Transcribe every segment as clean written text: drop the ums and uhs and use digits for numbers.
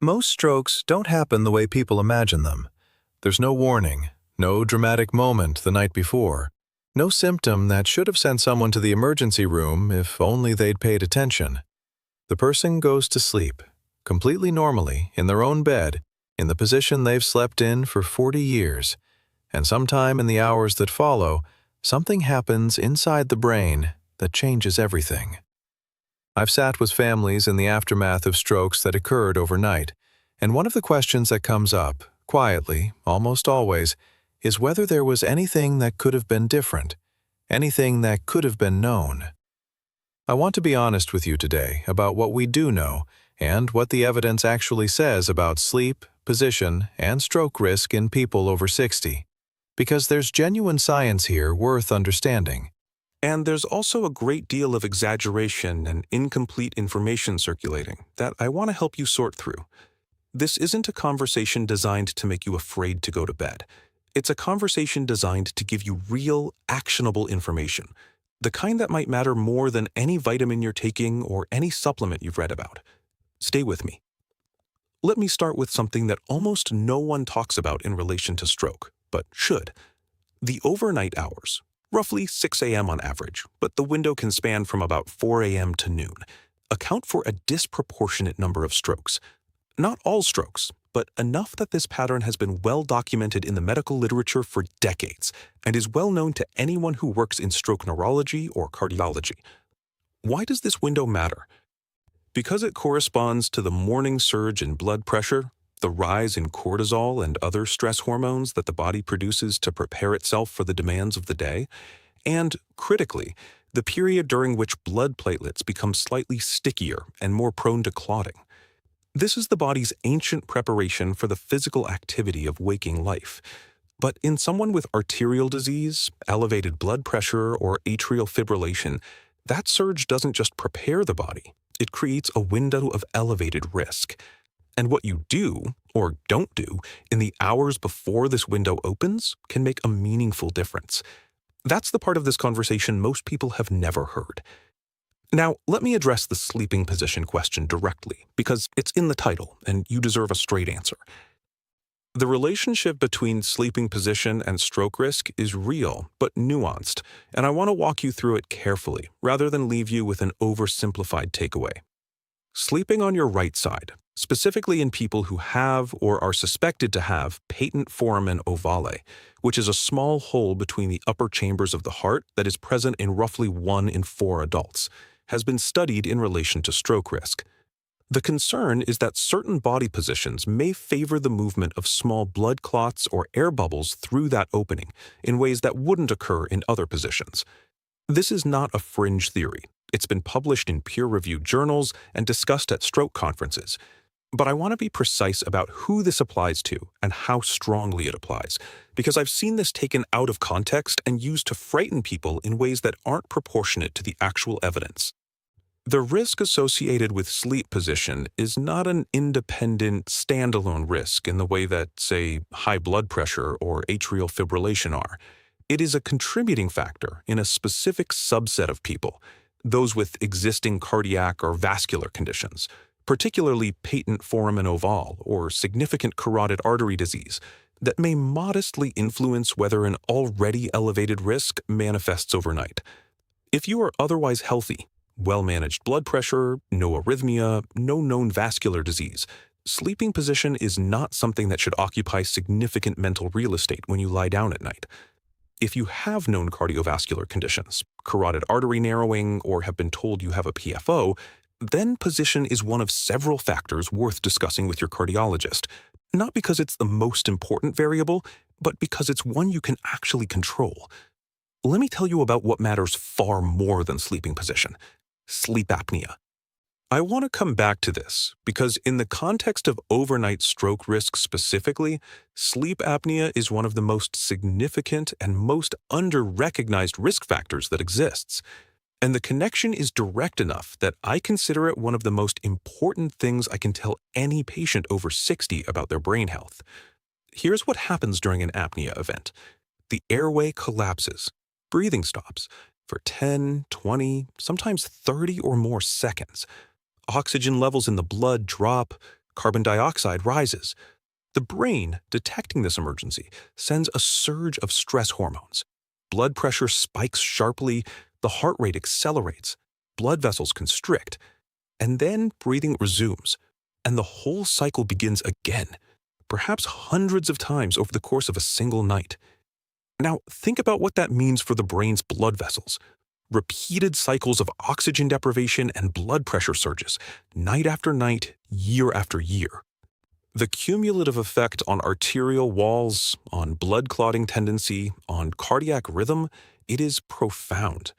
Most strokes don't happen the way people imagine them. There's no warning, no dramatic moment the night before, no symptom that should have sent someone to the emergency room if only they'd paid attention. The person goes to sleep, completely normally, in their own bed, in the position they've slept in for 40 years, and sometime in the hours that follow, something happens inside the brain that changes everything. I've sat with families in the aftermath of strokes that occurred overnight, and one of the questions that comes up, quietly, almost always, is whether there was anything that could have been different, anything that could have been known. I want to be honest with you today about what we do know and what the evidence actually says about sleep, position, and stroke risk in people over 60, because there's genuine science here worth understanding. And there's also a great deal of exaggeration and incomplete information circulating that I want to help you sort through. This isn't a conversation designed to make you afraid to go to bed. It's a conversation designed to give you real, actionable information, the kind that might matter more than any vitamin you're taking or any supplement you've read about. Stay with me. Let me start with something that almost no one talks about in relation to stroke, but should. The overnight hours. Roughly 6 a.m. on average, but the window can span from about 4 a.m. to noon, account for a disproportionate number of strokes. Not all strokes, but enough that this pattern has been well documented in the medical literature for decades and is well known to anyone who works in stroke neurology or cardiology. Why does this window matter? Because it corresponds to the morning surge in blood pressure, the rise in cortisol and other stress hormones that the body produces to prepare itself for the demands of the day, and, critically, the period during which blood platelets become slightly stickier and more prone to clotting. This is the body's ancient preparation for the physical activity of waking life. But in someone with arterial disease, elevated blood pressure, or atrial fibrillation, that surge doesn't just prepare the body, it creates a window of elevated risk. And what you do, or don't do, in the hours before this window opens can make a meaningful difference. That's the part of this conversation most people have never heard. Now, let me address the sleeping position question directly, because it's in the title, and you deserve a straight answer. The relationship between sleeping position and stroke risk is real, but nuanced, and I want to walk you through it carefully, rather than leave you with an oversimplified takeaway. Sleeping on your right side, specifically in people who have or are suspected to have patent foramen ovale, which is a small hole between the upper chambers of the heart that is present in roughly 1 in 4 adults, has been studied in relation to stroke risk. The concern is that certain body positions may favor the movement of small blood clots or air bubbles through that opening in ways that wouldn't occur in other positions. This is not a fringe theory. It's been published in peer-reviewed journals and discussed at stroke conferences. But I want to be precise about who this applies to and how strongly it applies, because I've seen this taken out of context and used to frighten people in ways that aren't proportionate to the actual evidence. The risk associated with sleep position is not an independent, standalone risk in the way that, say, high blood pressure or atrial fibrillation are. It is a contributing factor in a specific subset of people, those with existing cardiac or vascular conditions, particularly patent foramen ovale or significant carotid artery disease, that may modestly influence whether an already elevated risk manifests overnight. If you are otherwise healthy, well-managed blood pressure, no arrhythmia, no known vascular disease, sleeping position is not something that should occupy significant mental real estate when you lie down at night. If you have known cardiovascular conditions, carotid artery narrowing, or have been told you have a PFO, then position is one of several factors worth discussing with your cardiologist, not because it's the most important variable, but because it's one you can actually control. Let me tell you about what matters far more than sleeping position: sleep apnea. I want to come back to this because in the context of overnight stroke risk specifically, sleep apnea is one of the most significant and most under-recognized risk factors that exists. And the connection is direct enough that I consider it one of the most important things I can tell any patient over 60 about their brain health. Here's what happens during an apnea event. The airway collapses, breathing stops, for 10, 20, sometimes 30 or more seconds. Oxygen levels in the blood drop, carbon dioxide rises. The brain, detecting this emergency, sends a surge of stress hormones. Blood pressure spikes sharply, the heart rate accelerates, blood vessels constrict, and then breathing resumes, and the whole cycle begins again, perhaps hundreds of times over the course of a single night. Now, think about what that means for the brain's blood vessels. Repeated cycles of oxygen deprivation and blood pressure surges, night after night, year after year. The cumulative effect on arterial walls, on blood clotting tendency, on cardiac rhythm, it is profound.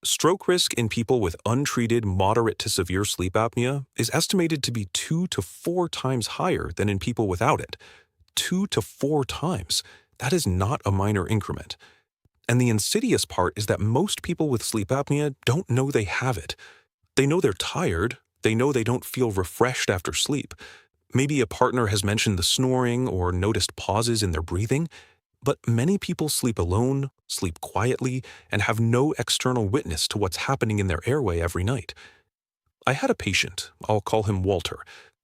Stroke risk in people with untreated moderate to severe sleep apnea is estimated to be 2 to 4 times higher than in people without it. 2 to 4 times. That is not a minor increment. And the insidious part is that most people with sleep apnea don't know they have it. They know they're tired. They know they don't feel refreshed after sleep. Maybe a partner has mentioned the snoring or noticed pauses in their breathing. But many people sleep alone, sleep quietly, and have no external witness to what's happening in their airway every night. I had a patient, I'll call him Walter,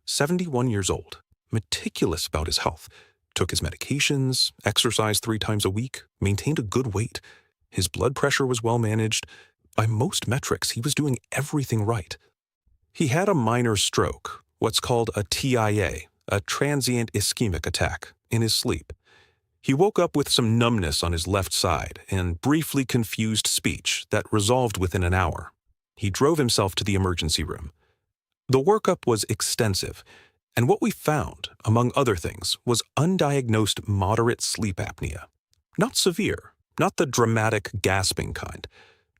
71 years old, meticulous about his health, took his medications, exercised 3 times a week, maintained a good weight. His blood pressure was well managed. By most metrics, he was doing everything right. He had a minor stroke, what's called a TIA, a transient ischemic attack, in his sleep. He woke up with some numbness on his left side and briefly confused speech that resolved within an hour. He drove himself to the emergency room. The workup was extensive, and what we found, among other things, was undiagnosed moderate sleep apnea. Not severe, not the dramatic gasping kind,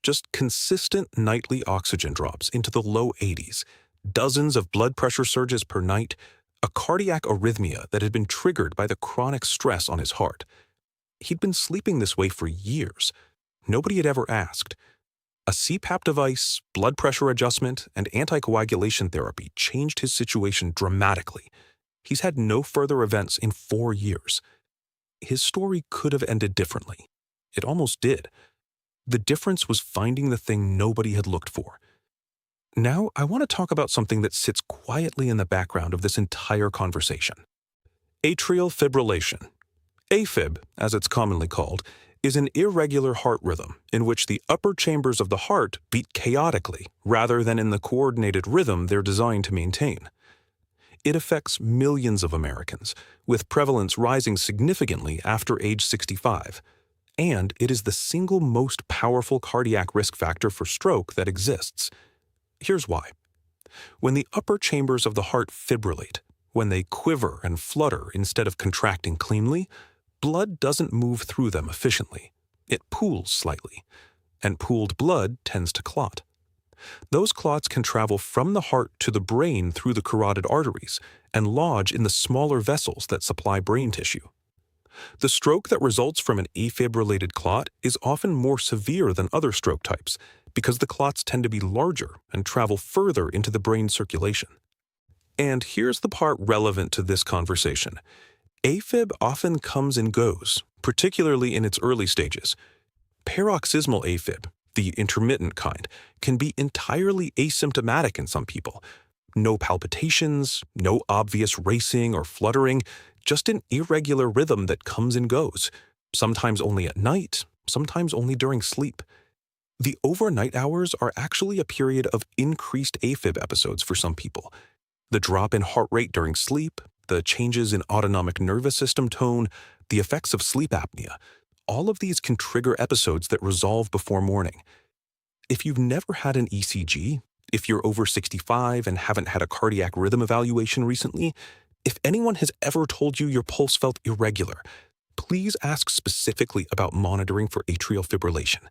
just consistent nightly oxygen drops into the low 80s, dozens of blood pressure surges per night, a cardiac arrhythmia that had been triggered by the chronic stress on his heart. He'd been sleeping this way for years. Nobody had ever asked. A CPAP device, blood pressure adjustment, and anticoagulation therapy changed his situation dramatically. He's had no further events in 4 years. His story could have ended differently. It almost did. The difference was finding the thing nobody had looked for. Now, I want to talk about something that sits quietly in the background of this entire conversation. Atrial fibrillation. AFib, as it's commonly called, is an irregular heart rhythm in which the upper chambers of the heart beat chaotically rather than in the coordinated rhythm they're designed to maintain. It affects millions of Americans, with prevalence rising significantly after age 65, and it is the single most powerful cardiac risk factor for stroke that exists. Here's why. When the upper chambers of the heart fibrillate, when they quiver and flutter instead of contracting cleanly, blood doesn't move through them efficiently. It pools slightly, and pooled blood tends to clot. Those clots can travel from the heart to the brain through the carotid arteries and lodge in the smaller vessels that supply brain tissue. The stroke that results from an afibrillated clot is often more severe than other stroke types because the clots tend to be larger and travel further into the brain circulation. And here's the part relevant to this conversation. AFib often comes and goes, particularly in its early stages. Paroxysmal AFib, the intermittent kind, can be entirely asymptomatic in some people. No palpitations, no obvious racing or fluttering, just an irregular rhythm that comes and goes, sometimes only at night, sometimes only during sleep. The overnight hours are actually a period of increased AFib episodes for some people. The drop in heart rate during sleep, the changes in autonomic nervous system tone, the effects of sleep apnea, all of these can trigger episodes that resolve before morning. If you've never had an ECG, if you're over 65 and haven't had a cardiac rhythm evaluation recently, if anyone has ever told you your pulse felt irregular, please ask specifically about monitoring for atrial fibrillation.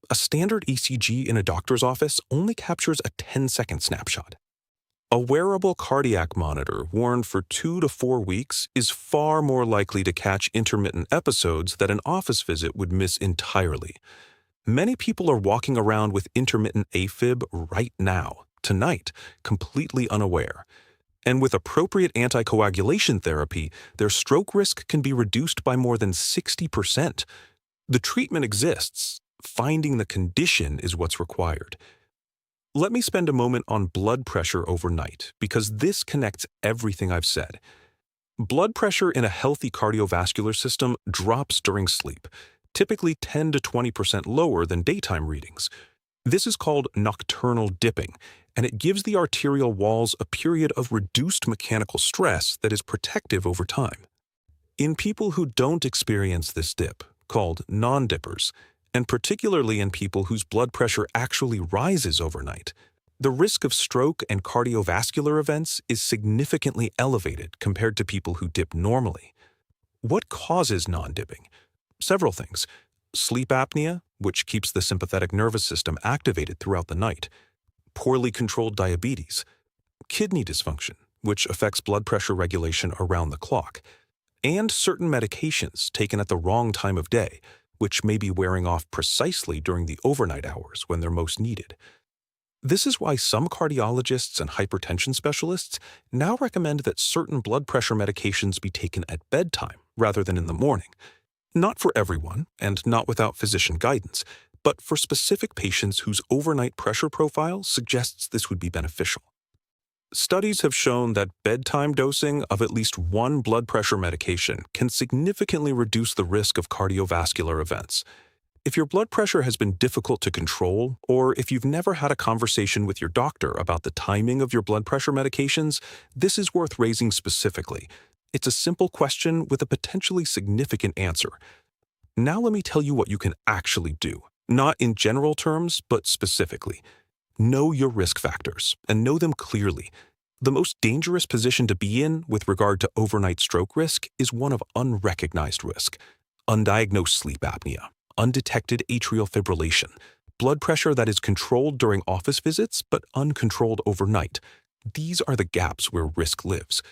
A standard ECG in a doctor's office only captures a 10-second snapshot. A wearable cardiac monitor worn for 2 to 4 weeks is far more likely to catch intermittent episodes that an office visit would miss entirely. Many people are walking around with intermittent AFib right now, tonight, completely unaware. And with appropriate anticoagulation therapy, their stroke risk can be reduced by more than 60%. The treatment exists. Finding the condition is what's required. Let me spend a moment on blood pressure overnight, because this connects everything I've said. Blood pressure in a healthy cardiovascular system drops during sleep, typically 10 to 20% lower than daytime readings. This is called nocturnal dipping, and it gives the arterial walls a period of reduced mechanical stress that is protective over time. In people who don't experience this dip, called non-dippers, and particularly in people whose blood pressure actually rises overnight, the risk of stroke and cardiovascular events is significantly elevated compared to people who dip normally. What causes non-dipping? Several things. Sleep apnea, which keeps the sympathetic nervous system activated throughout the night. Poorly controlled diabetes. Kidney dysfunction, which affects blood pressure regulation around the clock. And certain medications taken at the wrong time of day, which may be wearing off precisely during the overnight hours when they're most needed. This is why some cardiologists and hypertension specialists now recommend that certain blood pressure medications be taken at bedtime rather than in the morning. Not for everyone, and not without physician guidance, but for specific patients whose overnight pressure profile suggests this would be beneficial. Studies have shown that bedtime dosing of at least one blood pressure medication can significantly reduce the risk of cardiovascular events. If your blood pressure has been difficult to control, or if you've never had a conversation with your doctor about the timing of your blood pressure medications, this is worth raising specifically. It's a simple question with a potentially significant answer. Now let me tell you what you can actually do, not in general terms, but specifically. Know your risk factors, and know them clearly. The most dangerous position to be in with regard to overnight stroke risk is one of unrecognized risk. Undiagnosed sleep apnea, undetected atrial fibrillation, blood pressure that is controlled during office visits but uncontrolled overnight. These are the gaps where risk lives.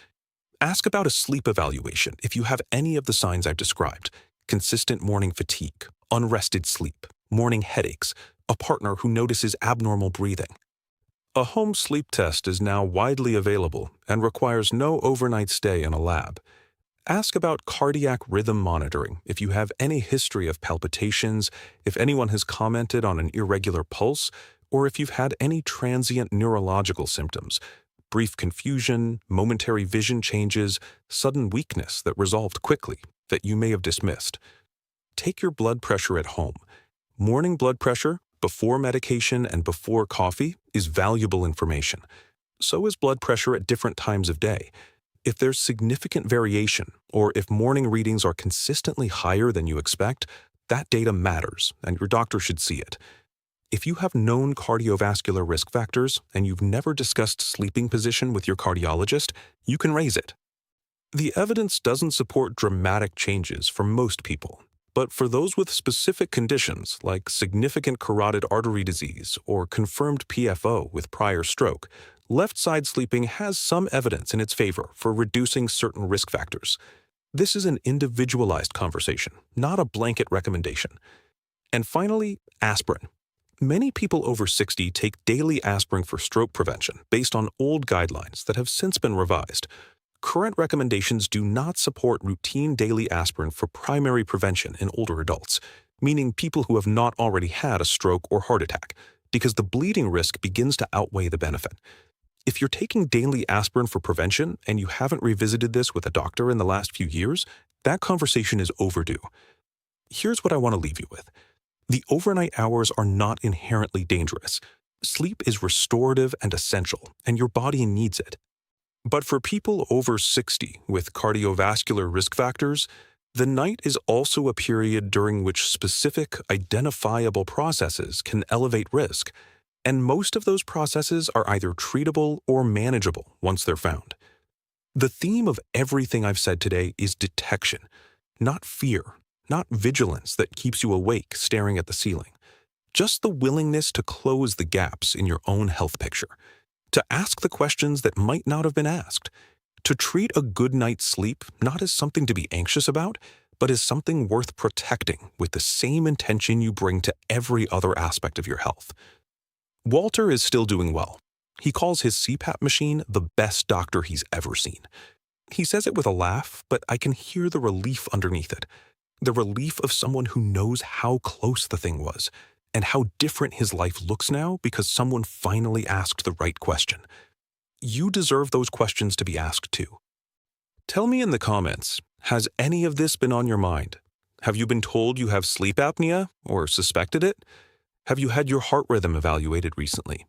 Ask about a sleep evaluation if you have any of the signs I've described: consistent morning fatigue, unrested sleep, morning headaches, a partner who notices abnormal breathing. A home sleep test is now widely available and requires no overnight stay in a lab. Ask about cardiac rhythm monitoring if you have any history of palpitations, if anyone has commented on an irregular pulse, or if you've had any transient neurological symptoms: brief confusion, momentary vision changes, sudden weakness that resolved quickly that you may have dismissed. Take your blood pressure at home. Morning blood pressure, before medication and before coffee, is valuable information. So is blood pressure at different times of day. If there's significant variation, or if morning readings are consistently higher than you expect, that data matters, and your doctor should see it. If you have known cardiovascular risk factors and you've never discussed sleeping position with your cardiologist, you can raise it. The evidence doesn't support dramatic changes for most people, but for those with specific conditions like significant carotid artery disease or confirmed PFO with prior stroke, left-side sleeping has some evidence in its favor for reducing certain risk factors. This is an individualized conversation, not a blanket recommendation. And finally, aspirin. Many people over 60 take daily aspirin for stroke prevention based on old guidelines that have since been revised. Current recommendations do not support routine daily aspirin for primary prevention in older adults, meaning people who have not already had a stroke or heart attack, because the bleeding risk begins to outweigh the benefit. If you're taking daily aspirin for prevention and you haven't revisited this with a doctor in the last few years, that conversation is overdue. Here's what I want to leave you with. The overnight hours are not inherently dangerous. Sleep is restorative and essential, and your body needs it. But for people over 60 with cardiovascular risk factors, the night is also a period during which specific, identifiable processes can elevate risk, and most of those processes are either treatable or manageable once they're found. The theme of everything I've said today is detection, not fear, not vigilance that keeps you awake staring at the ceiling. Just the willingness to close the gaps in your own health picture, to ask the questions that might not have been asked, to treat a good night's sleep not as something to be anxious about, but as something worth protecting with the same intention you bring to every other aspect of your health. Walter is still doing well. He calls his CPAP machine the best doctor he's ever seen. He says it with a laugh, but I can hear the relief underneath it. The relief of someone who knows how close the thing was, and how different his life looks now because someone finally asked the right question. You deserve those questions to be asked too. Tell me in the comments, has any of this been on your mind? Have you been told you have sleep apnea or suspected it? Have you had your heart rhythm evaluated recently?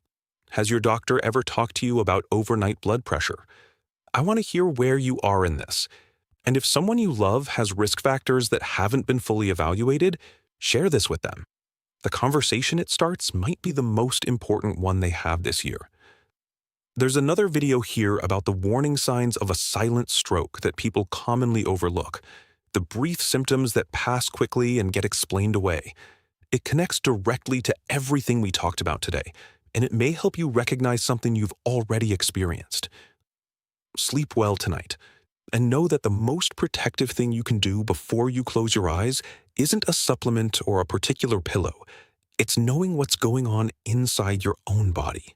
Has your doctor ever talked to you about overnight blood pressure? I want to hear where you are in this. And if someone you love has risk factors that haven't been fully evaluated, share this with them. The conversation it starts might be the most important one they have this year. There's another video here about the warning signs of a silent stroke that people commonly overlook, the brief symptoms that pass quickly and get explained away. It connects directly to everything we talked about today, and it may help you recognize something you've already experienced. Sleep well tonight, and know that the most protective thing you can do before you close your eyes isn't a supplement or a particular pillow. It's knowing what's going on inside your own body.